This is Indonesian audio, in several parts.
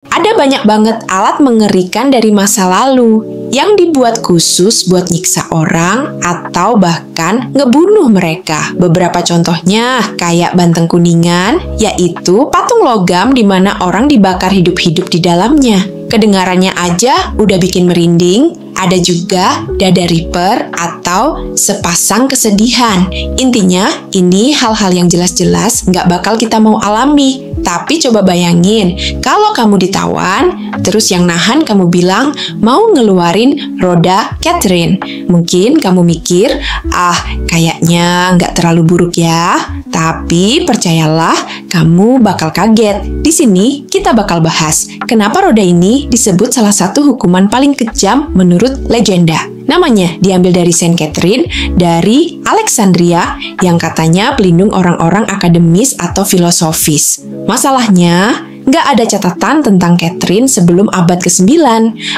Ada banyak banget alat mengerikan dari masa lalu yang dibuat khusus buat nyiksa orang atau bahkan ngebunuh mereka. Beberapa contohnya kayak Banteng Kuningan, yaitu patung logam di mana orang dibakar hidup-hidup di dalamnya. Kedengarannya aja udah bikin merinding. Ada juga dada Reaper atau sepasang kesedihan. Intinya, ini hal-hal yang jelas-jelas nggak bakal kita mau alami. Tapi coba bayangin, kalau kamu ditawan, terus yang nahan kamu bilang mau ngeluarin roda Catherine. Mungkin kamu mikir, kayaknya nggak terlalu buruk ya. Tapi percayalah, kamu bakal kaget. Di sini kita bakal bahas kenapa roda ini disebut salah satu hukuman paling kejam menurut legenda. Namanya diambil dari Saint Catherine dari Alexandria yang katanya pelindung orang-orang akademis atau filosofis. Masalahnya, nggak ada catatan tentang Catherine sebelum abad ke-9.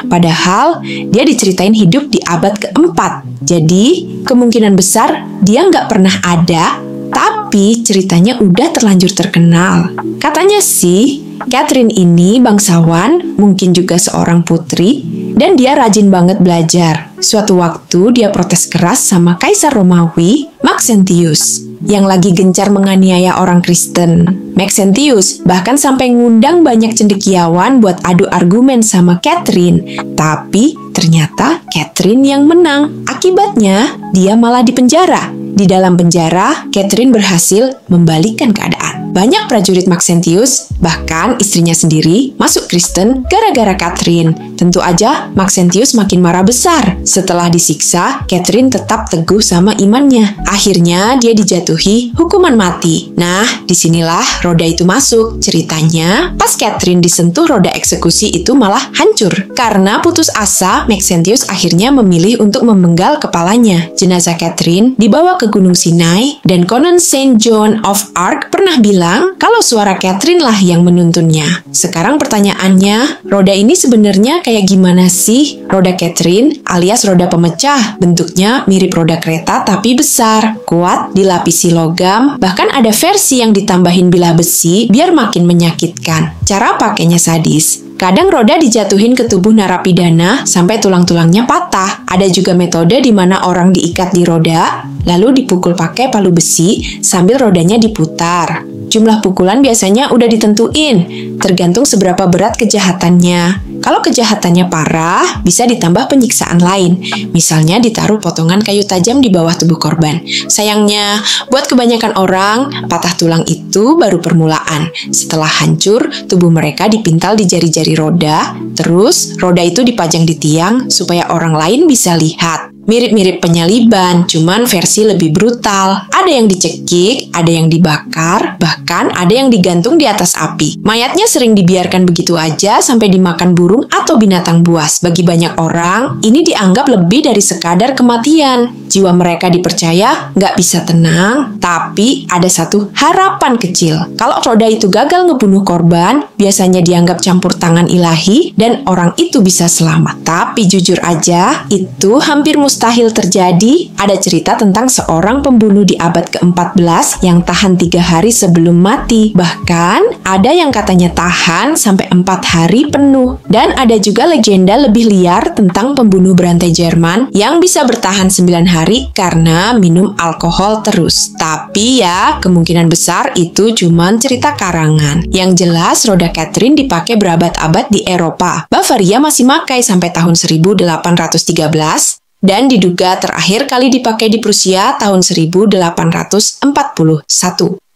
Padahal, dia diceritain hidup di abad ke-4. Jadi, kemungkinan besar dia nggak pernah ada, tapi ceritanya udah terlanjur terkenal. Katanya sih, Catherine ini bangsawan, mungkin juga seorang putri, dan dia rajin banget belajar. Suatu waktu dia protes keras sama Kaisar Romawi, Maxentius, yang lagi gencar menganiaya orang Kristen. Maxentius bahkan sampai ngundang banyak cendekiawan buat adu argumen sama Catherine. Tapi ternyata Catherine yang menang. Akibatnya, dia malah dipenjara. Di dalam penjara, Catherine berhasil membalikkan keadaan. Banyak prajurit Maxentius, bahkan istrinya sendiri, masuk Kristen gara-gara Catherine. Tentu aja, Maxentius makin marah besar. Setelah disiksa, Catherine tetap teguh sama imannya. Akhirnya, dia dijatuhi hukuman mati. Nah, disinilah roda itu masuk. Ceritanya, pas Catherine disentuh roda eksekusi itu malah hancur. Karena putus asa, Maxentius akhirnya memilih untuk memenggal kepalanya. Jenazah Catherine dibawa ke Gunung Sinai, dan konon Saint John of Arc pernah bilang kalau suara Catherine lah yang menuntunnya. Sekarang pertanyaannya, roda ini sebenarnya kayak gimana sih? Roda Catherine alias roda pemecah, bentuknya mirip roda kereta tapi besar, kuat, dilapisi logam, bahkan ada versi yang ditambahin bilah besi biar makin menyakitkan. Cara pakainya sadis. Kadang roda dijatuhin ke tubuh narapidana sampai tulang-tulangnya patah. Ada juga metode di mana orang diikat di roda, lalu dipukul pakai palu besi sambil rodanya diputar. Jumlah pukulan biasanya udah ditentuin, tergantung seberapa berat kejahatannya. Kalau kejahatannya parah, bisa ditambah penyiksaan lain. Misalnya ditaruh potongan kayu tajam di bawah tubuh korban. Sayangnya, buat kebanyakan orang, patah tulang itu baru permulaan. Setelah hancur, tubuh mereka dipintal di jari-jari roda, terus roda itu dipajang di tiang supaya orang lain bisa lihat. Mirip-mirip penyaliban, cuman versi lebih brutal. Ada yang dicekik, ada yang dibakar, bahkan ada yang digantung di atas api. Mayatnya sering dibiarkan begitu aja sampai dimakan burung atau binatang buas. Bagi banyak orang, ini dianggap lebih dari sekadar kematian. Jiwa mereka dipercaya nggak bisa tenang, tapi ada satu harapan kecil. Kalau roda itu gagal ngebunuh korban, biasanya dianggap campur tangan ilahi dan orang itu bisa selamat. Tapi jujur aja, itu hampir mustahil terjadi. Ada cerita tentang seorang pembunuh di abad ke-14 yang tahan 3 hari sebelum mati. Bahkan ada yang katanya tahan sampai 4 hari penuh. Dan ada juga legenda lebih liar tentang pembunuh berantai Jerman yang bisa bertahan 9 hari karena minum alkohol terus. Tapi ya, kemungkinan besar itu cuman cerita karangan. Yang jelas, roda Catherine dipakai berabad-abad di Eropa. Bavaria masih makai sampai tahun 1813. Dan diduga terakhir kali dipakai di Prusia tahun 1841.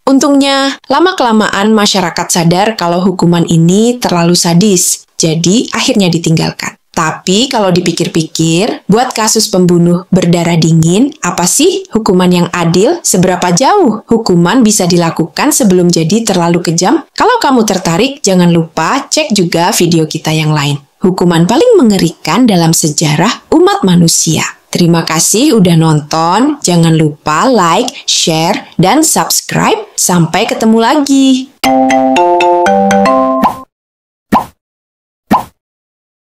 Untungnya, lama-kelamaan masyarakat sadar kalau hukuman ini terlalu sadis, jadi akhirnya ditinggalkan. Tapi kalau dipikir-pikir, buat kasus pembunuh berdarah dingin, apa sih hukuman yang adil? Seberapa jauh hukuman bisa dilakukan sebelum jadi terlalu kejam? Kalau kamu tertarik, jangan lupa cek juga video kita yang lain. Hukuman paling mengerikan dalam sejarah umat manusia. Terima kasih udah nonton. Jangan lupa like, share, dan subscribe. Sampai ketemu lagi.